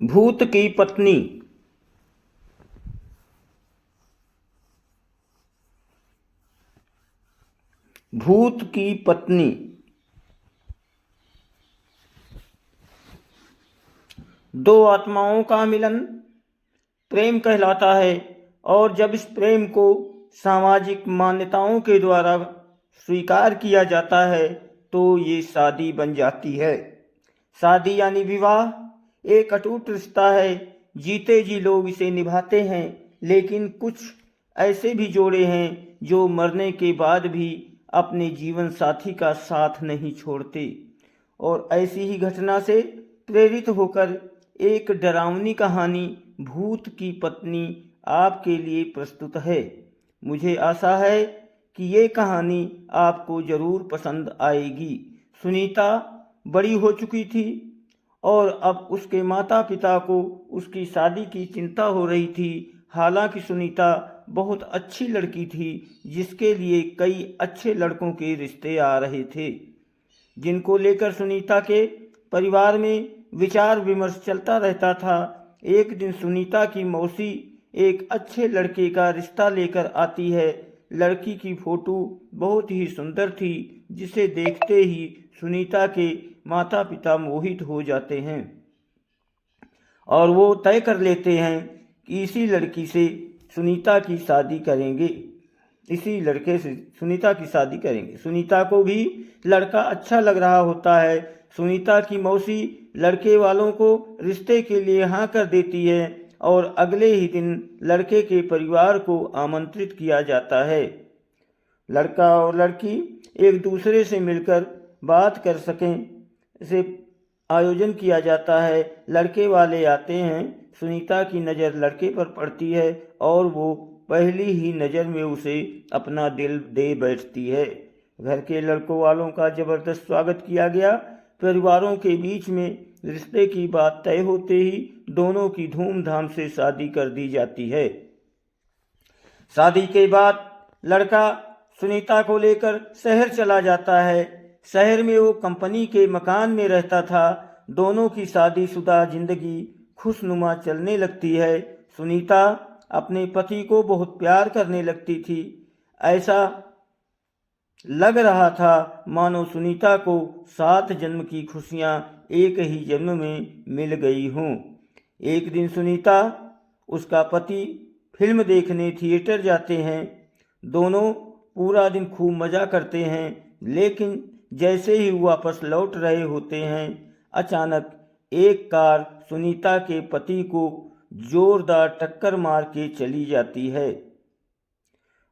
भूत की पत्नी। भूत की पत्नी। दो आत्माओं का मिलन प्रेम कहलाता है, और जब इस प्रेम को सामाजिक मान्यताओं के द्वारा स्वीकार किया जाता है तो ये शादी बन जाती है। शादी यानी विवाह एक अटूट रिश्ता है। जीते जी लोग इसे निभाते हैं, लेकिन कुछ ऐसे भी जोड़े हैं जो मरने के बाद भी अपने जीवन साथी का साथ नहीं छोड़ते। और ऐसी ही घटना से प्रेरित होकर एक डरावनी कहानी भूत की पत्नी आपके लिए प्रस्तुत है। मुझे आशा है कि ये कहानी आपको ज़रूर पसंद आएगी। सुनीता बड़ी हो चुकी थी और अब उसके माता पिता को उसकी शादी की चिंता हो रही थी। हालांकि सुनीता बहुत अच्छी लड़की थी, जिसके लिए कई अच्छे लड़कों के रिश्ते आ रहे थे, जिनको लेकर सुनीता के परिवार में विचार विमर्श चलता रहता था। एक दिन सुनीता की मौसी एक अच्छे लड़के का रिश्ता लेकर आती है। लड़की की फोटो बहुत ही सुंदर थी, जिसे देखते ही सुनीता के माता पिता मोहित हो जाते हैं और वो तय कर लेते हैं कि इसी लड़की से सुनीता की शादी करेंगे। इसी लड़के से सुनीता की शादी करेंगे। सुनीता को भी लड़का अच्छा लग रहा होता है। सुनीता की मौसी लड़के वालों को रिश्ते के लिए हाँ कर देती है और अगले ही दिन लड़के के परिवार को आमंत्रित किया जाता है। लड़का और लड़की एक दूसरे से मिलकर बात कर सकें, इसे आयोजन किया जाता है। लड़के वाले आते हैं। सुनीता की नज़र लड़के पर पड़ती है और वो पहली ही नज़र में उसे अपना दिल दे बैठती है। घर के लड़कों वालों का ज़बरदस्त स्वागत किया गया। परिवारों के बीच में रिश्ते की बात तय होते ही दोनों की धूमधाम से शादी कर दी जाती है। शादी के बाद लड़का सुनीता को लेकर शहर चला जाता है। शहर में वो कंपनी के मकान में रहता था। दोनों की शादीशुदा जिंदगी खुशनुमा चलने लगती है। सुनीता अपने पति को बहुत प्यार करने लगती थी। ऐसा लग रहा था मानो सुनीता को 7 जन्म की खुशियां एक ही जन्म में मिल गई हों। एक दिन सुनीता उसका पति फिल्म देखने थिएटर जाते हैं। दोनों पूरा दिन खूब मज़ा करते हैं, लेकिन जैसे ही वापस लौट रहे होते हैं, अचानक एक कार सुनीता के पति को जोरदार टक्कर मार के चली जाती है।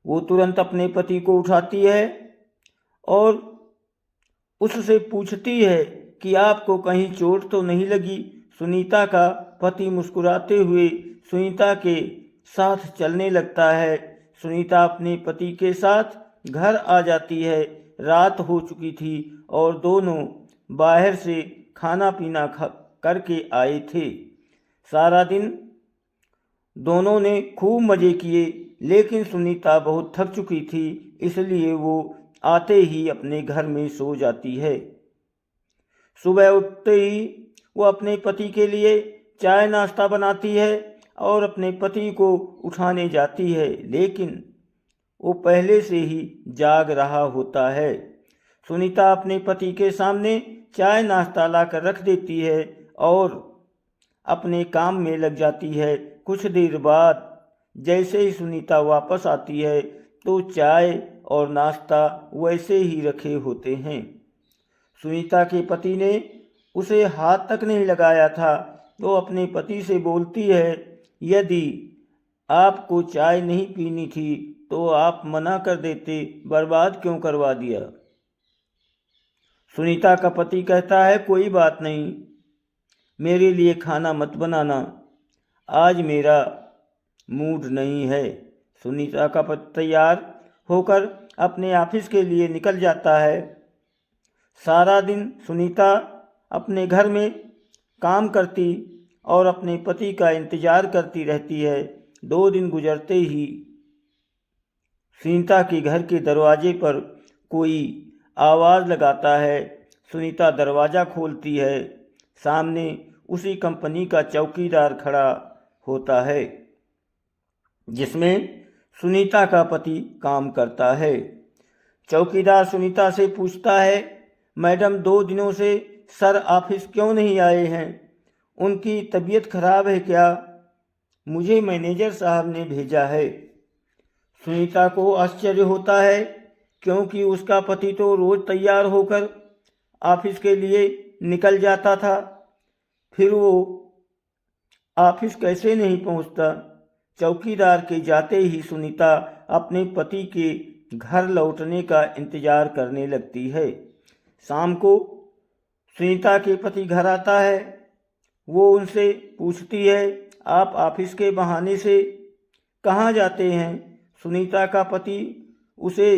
वो तुरंत अपने पति को उठाती है और उससे पूछती है कि आपको कहीं चोट तो नहीं लगी। सुनीता का पति मुस्कुराते हुए सुनीता के साथ चलने लगता है। सुनीता अपने पति के साथ घर आ जाती है। रात हो चुकी थी और दोनों बाहर से खाना पीना करके आए थे। सारा दिन दोनों ने खूब मज़े किए, लेकिन सुनीता बहुत थक चुकी थी, इसलिए वो आते ही अपने घर में सो जाती है। सुबह उठते ही वो अपने पति के लिए चाय नाश्ता बनाती है और अपने पति को उठाने जाती है, लेकिन वो पहले से ही जाग रहा होता है। सुनीता अपने पति के सामने चाय नाश्ता लाकर रख देती है और अपने काम में लग जाती है। कुछ देर बाद जैसे ही सुनीता वापस आती है तो चाय और नाश्ता वैसे ही रखे होते हैं। सुनीता के पति ने उसे हाथ तक नहीं लगाया था। वो अपने पति से बोलती है, यदि आपको चाय नहीं पीनी थी तो आप मना कर देते, बर्बाद क्यों करवा दिया। सुनीता का पति कहता है, कोई बात नहीं, मेरे लिए खाना मत बनाना, आज मेरा मूड नहीं है। सुनीता का पति तैयार होकर अपने ऑफिस के लिए निकल जाता है। सारा दिन सुनीता अपने घर में काम करती और अपने पति का इंतज़ार करती रहती है। 2 दिन गुजरते ही सुनीता के घर के दरवाजे पर कोई आवाज़ लगाता है। सुनीता दरवाज़ा खोलती है। सामने उसी कंपनी का चौकीदार खड़ा होता है जिसमें सुनीता का पति काम करता है। चौकीदार सुनीता से पूछता है, मैडम 2 दिनों से सर ऑफिस क्यों नहीं आए हैं? उनकी तबीयत खराब है क्या? मुझे मैनेजर साहब ने भेजा है। सुनीता को आश्चर्य होता है क्योंकि उसका पति तो रोज तैयार होकर ऑफिस के लिए निकल जाता था, फिर वो ऑफिस कैसे नहीं पहुंचता। चौकीदार के जाते ही सुनीता अपने पति के घर लौटने का इंतजार करने लगती है। शाम को सुनीता के पति घर आता है। वो उनसे पूछती है, आप ऑफिस के बहाने से कहाँ जाते हैं? सुनीता का पति उसे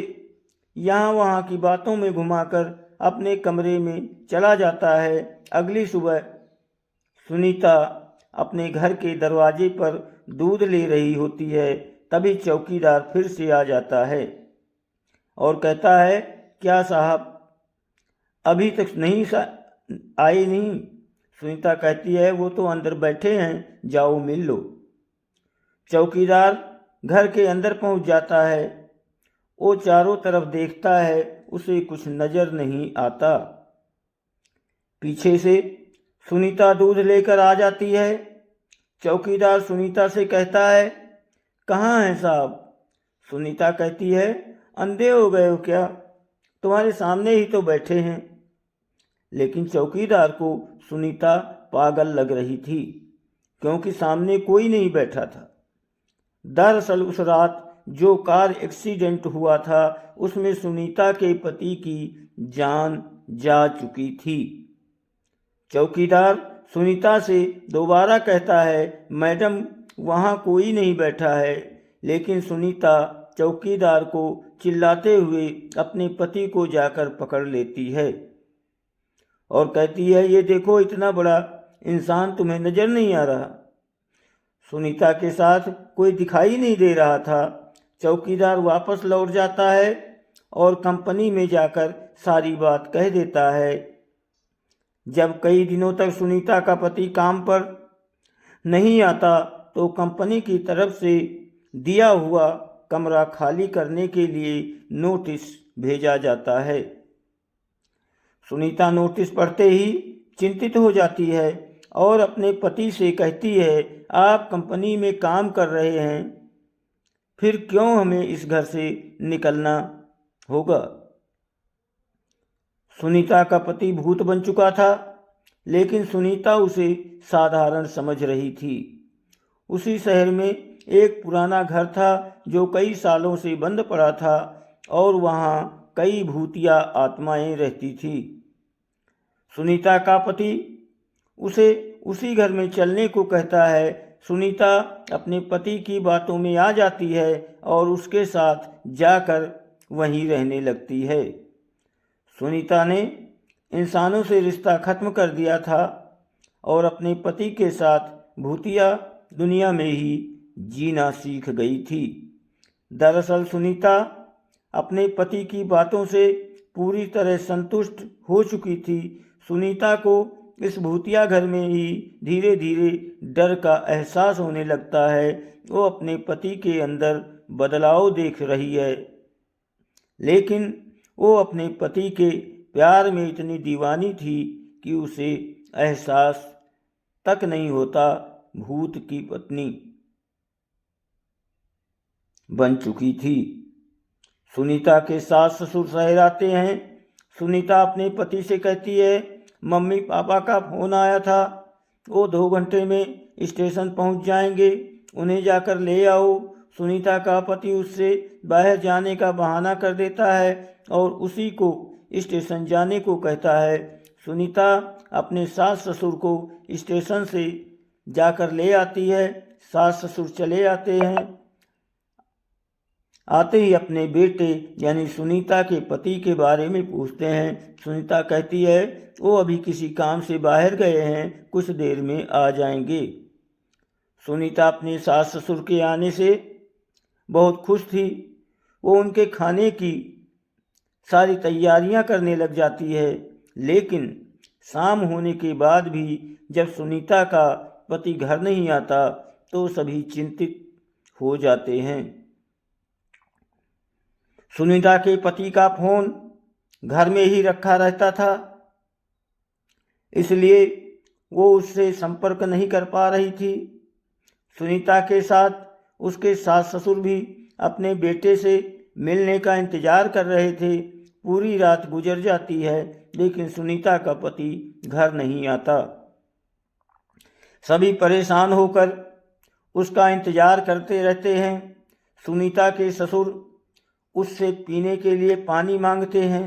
यहाँ वहाँ की बातों में घुमाकर अपने कमरे में चला जाता है। अगली सुबह सुनीता अपने घर के दरवाजे पर दूध ले रही होती है, तभी चौकीदार फिर से आ जाता है और कहता है, क्या साहब अभी तक नहीं आए नहीं? सुनीता कहती है, वो तो अंदर बैठे हैं, जाओ मिल लो। चौकीदार घर के अंदर पहुंच जाता है। वो चारों तरफ देखता है, उसे कुछ नजर नहीं आता। पीछे से सुनीता दूध लेकर आ जाती है। चौकीदार सुनीता से कहता है, कहाँ हैं साहब? सुनीता कहती है, अंधे हो गए हो क्या? तुम्हारे सामने ही तो बैठे हैं। लेकिन चौकीदार को सुनीता पागल लग रही थी क्योंकि सामने कोई नहीं बैठा था। दरअसल उस रात जो कार एक्सीडेंट हुआ था उसमें सुनीता के पति की जान जा चुकी थी। चौकीदार सुनीता से दोबारा कहता है, मैडम वहाँ कोई नहीं बैठा है। लेकिन सुनीता चौकीदार को चिल्लाते हुए अपने पति को जाकर पकड़ लेती है और कहती है, ये देखो इतना बड़ा इंसान तुम्हें नजर नहीं आ रहा? सुनीता के साथ कोई दिखाई नहीं दे रहा था। चौकीदार वापस लौट जाता है और कंपनी में जाकर सारी बात कह देता है। जब कई दिनों तक सुनीता का पति काम पर नहीं आता तो कंपनी की तरफ से दिया हुआ कमरा खाली करने के लिए नोटिस भेजा जाता है। सुनीता नोटिस पढ़ते ही चिंतित हो जाती है और अपने पति से कहती है, आप कंपनी में काम कर रहे हैं, फिर क्यों हमें इस घर से निकलना होगा? सुनीता का पति भूत बन चुका था, लेकिन सुनीता उसे साधारण समझ रही थी। उसी शहर में एक पुराना घर था जो कई सालों से बंद पड़ा था और वहाँ कई भूतिया आत्माएं रहती थी। सुनीता का पति उसे उसी घर में चलने को कहता है। सुनीता अपने पति की बातों में आ जाती है और उसके साथ जाकर वहीं रहने लगती है। सुनीता ने इंसानों से रिश्ता खत्म कर दिया था और अपने पति के साथ भूतिया दुनिया में ही जीना सीख गई थी। दरअसल सुनीता अपने पति की बातों से पूरी तरह संतुष्ट हो चुकी थी। सुनीता को इस भूतिया घर में ही धीरे धीरे डर का एहसास होने लगता है। वो अपने पति के अंदर बदलाव देख रही है, लेकिन वो अपने पति के प्यार में इतनी दीवानी थी कि उसे एहसास तक नहीं होता भूत की पत्नी बन चुकी थी। सुनीता के सास ससुर शहर आते हैं। सुनीता अपने पति से कहती है, मम्मी पापा का फ़ोन आया था, वो 2 घंटे में स्टेशन पहुंच जाएंगे, उन्हें जाकर ले आओ। सुनीता का पति उससे बाहर जाने का बहाना कर देता है और उसी को स्टेशन जाने को कहता है। सुनीता अपने सास ससुर को स्टेशन से जाकर ले आती है। सास ससुर चले आते हैं। आते ही अपने बेटे यानी सुनीता के पति के बारे में पूछते हैं। सुनीता कहती है, वो अभी किसी काम से बाहर गए हैं, कुछ देर में आ जाएंगे। सुनीता अपने सास ससुर के आने से बहुत खुश थी। वो उनके खाने की सारी तैयारियां करने लग जाती है, लेकिन शाम होने के बाद भी जब सुनीता का पति घर नहीं आता तो सभी चिंतित हो जाते हैं। सुनीता के पति का फोन घर में ही रखा रहता था, इसलिए वो उससे संपर्क नहीं कर पा रही थी। सुनीता के साथ उसके सास ससुर भी अपने बेटे से मिलने का इंतजार कर रहे थे। पूरी रात गुजर जाती है लेकिन सुनीता का पति घर नहीं आता। सभी परेशान होकर उसका इंतजार करते रहते हैं। सुनीता के ससुर उससे पीने के लिए पानी मांगते हैं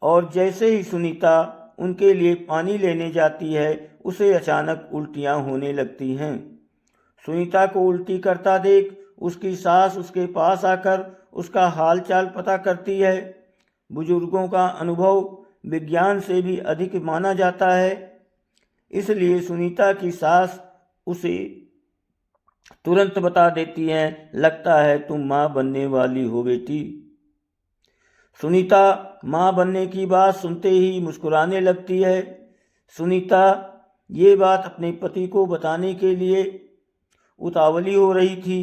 और जैसे ही सुनीता उनके लिए पानी लेने जाती है उसे अचानक उल्टियाँ होने लगती हैं। सुनीता को उल्टी करता देख उसकी सास उसके पास आकर उसका हालचाल पता करती है। बुजुर्गों का अनुभव विज्ञान से भी अधिक माना जाता है, इसलिए सुनीता की सास उसे तुरंत बता देती है, लगता है तुम माँ बनने वाली हो बेटी। सुनीता माँ बनने की बात सुनते ही मुस्कुराने लगती है। सुनीता ये बात अपने पति को बताने के लिए उतावली हो रही थी,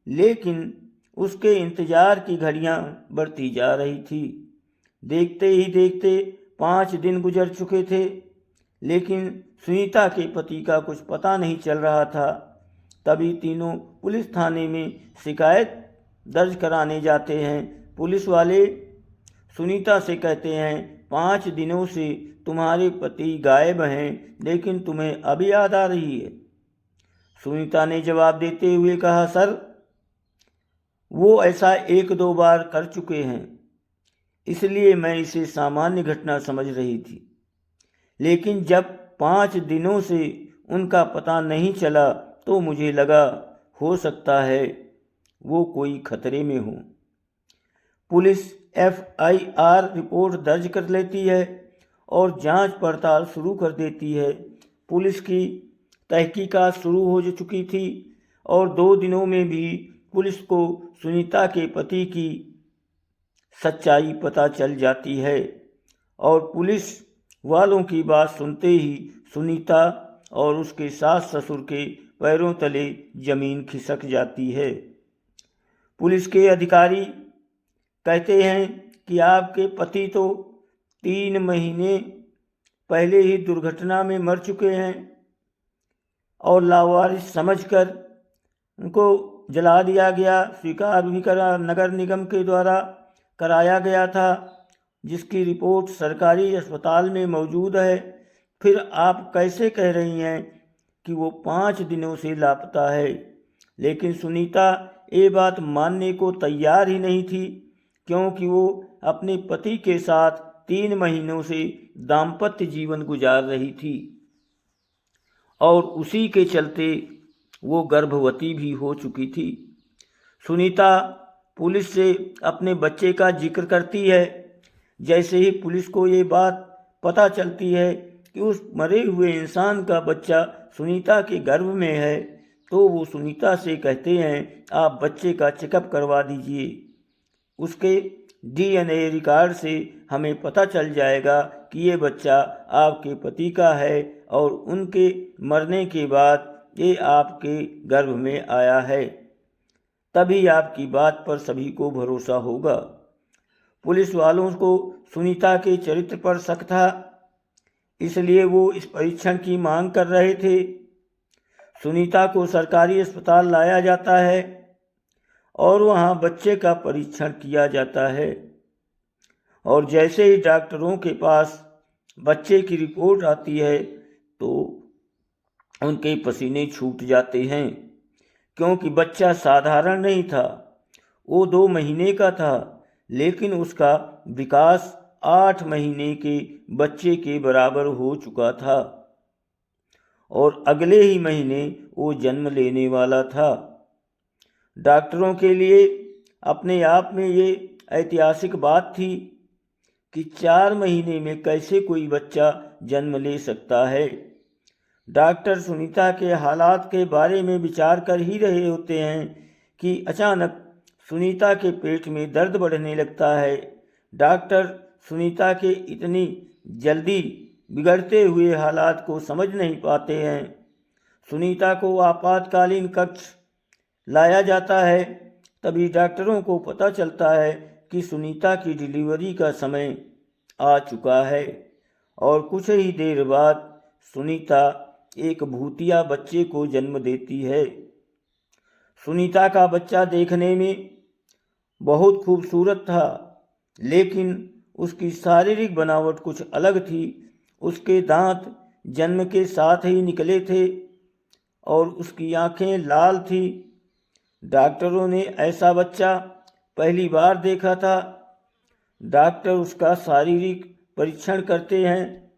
लेकिन उसके इंतजार की घड़ियां बढ़ती जा रही थी। देखते ही देखते 5 दिन गुजर चुके थे, लेकिन सुनीता के पति का कुछ पता नहीं चल रहा था। तभी तीनों पुलिस थाने में शिकायत दर्ज कराने जाते हैं। पुलिस वाले सुनीता से कहते हैं, 5 दिनों से तुम्हारे पति गायब हैं, लेकिन तुम्हें अब याद आ रही है। सुनीता ने जवाब देते हुए कहा, सर वो ऐसा 1-2 बार कर चुके हैं, इसलिए मैं इसे सामान्य घटना समझ रही थी। लेकिन जब 5 दिनों से उनका पता नहीं चला तो मुझे लगा हो सकता है वो कोई खतरे में हो। पुलिस FIR रिपोर्ट दर्ज कर लेती है और जांच पड़ताल शुरू कर देती है। पुलिस की तहकीकात शुरू हो चुकी थी और 2 दिनों में भी पुलिस को सुनीता के पति की सच्चाई पता चल जाती है और पुलिस वालों की बात सुनते ही सुनीता और उसके सास ससुर के पैरों तले जमीन खिसक जाती है। पुलिस के अधिकारी कहते हैं कि आपके पति तो 3 महीने पहले ही दुर्घटना में मर चुके हैं और लावारिस समझकर उनको जला दिया गया। स्वीकार भी करा नगर निगम के द्वारा कराया गया था, जिसकी रिपोर्ट सरकारी अस्पताल में मौजूद है। फिर आप कैसे कह रही हैं कि वो 5 दिनों से लापता है? लेकिन सुनीता ये बात मानने को तैयार ही नहीं थी, क्योंकि वो अपने पति के साथ 3 महीनों से दाम्पत्य जीवन गुजार रही थी और उसी के चलते वो गर्भवती भी हो चुकी थी। सुनीता पुलिस से अपने बच्चे का जिक्र करती है। जैसे ही पुलिस को ये बात पता चलती है कि उस मरे हुए इंसान का बच्चा सुनीता के गर्भ में है, तो वो सुनीता से कहते हैं, आप बच्चे का चेकअप करवा दीजिए। उसके DNA रिकॉर्ड से हमें पता चल जाएगा कि ये बच्चा आपके पति का है और उनके मरने के बाद ये आपके गर्भ में आया है। तभी आपकी बात पर सभी को भरोसा होगा। पुलिस वालों को सुनीता के चरित्र पर शक था, इसलिए वो इस परीक्षण की मांग कर रहे थे। सुनीता को सरकारी अस्पताल लाया जाता है और वहाँ बच्चे का परीक्षण किया जाता है और जैसे ही डॉक्टरों के पास बच्चे की रिपोर्ट आती है तो उनके पसीने छूट जाते हैं, क्योंकि बच्चा साधारण नहीं था। वो 2 महीने का था, लेकिन उसका विकास 8 महीने के बच्चे के बराबर हो चुका था और अगले ही महीने वो जन्म लेने वाला था। डॉक्टरों के लिए अपने आप में ये ऐतिहासिक बात थी कि 4 महीने में कैसे कोई बच्चा जन्म ले सकता है। डॉक्टर सुनीता के हालात के बारे में विचार कर ही रहे होते हैं कि अचानक सुनीता के पेट में दर्द बढ़ने लगता है। डॉक्टर सुनीता के इतनी जल्दी बिगड़ते हुए हालात को समझ नहीं पाते हैं। सुनीता को आपातकालीन कक्ष लाया जाता है। तभी डॉक्टरों को पता चलता है कि सुनीता की डिलीवरी का समय आ चुका है और कुछ ही देर बाद सुनीता एक भूतिया बच्चे को जन्म देती है। सुनीता का बच्चा देखने में बहुत खूबसूरत था, लेकिन उसकी शारीरिक बनावट कुछ अलग थी। उसके दांत जन्म के साथ ही निकले थे और उसकी आंखें लाल थी। डॉक्टरों ने ऐसा बच्चा पहली बार देखा था। डॉक्टर उसका शारीरिक परीक्षण करते हैं।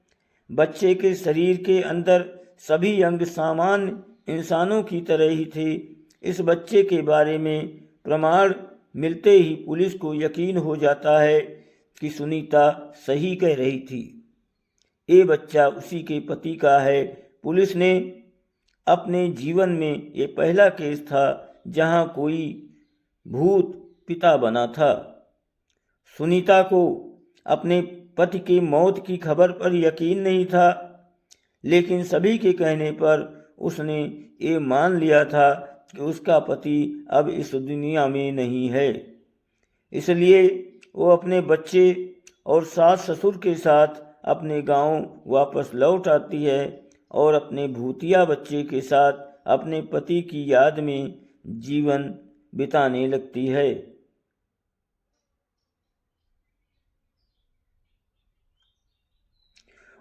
बच्चे के शरीर के अंदर सभी अंग सामान्य इंसानों की तरह ही थे। इस बच्चे के बारे में प्रमाण मिलते ही पुलिस को यकीन हो जाता है कि सुनीता सही कह रही थी। ये बच्चा उसी के पति का है। पुलिस ने अपने जीवन में ये पहला केस था जहां कोई भूत पिता बना था। सुनीता को अपने पति की मौत की खबर पर यकीन नहीं था, लेकिन सभी के कहने पर उसने ये मान लिया था कि उसका पति अब इस दुनिया में नहीं है। इसलिए वो अपने बच्चे और सास ससुर के साथ अपने गांव वापस लौट आती है और अपने भूतिया बच्चे के साथ अपने पति की याद में जीवन बिताने लगती है।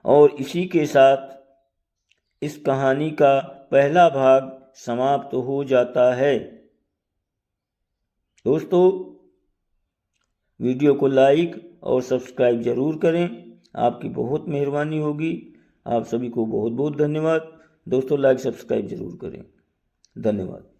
और इसी के साथ इस कहानी का पहला भाग समाप्त हो जाता है। दोस्तों, वीडियो को लाइक और सब्सक्राइब ज़रूर करें, आपकी बहुत मेहरबानी होगी। आप सभी को बहुत बहुत धन्यवाद। दोस्तों, लाइक सब्सक्राइब ज़रूर करें। धन्यवाद।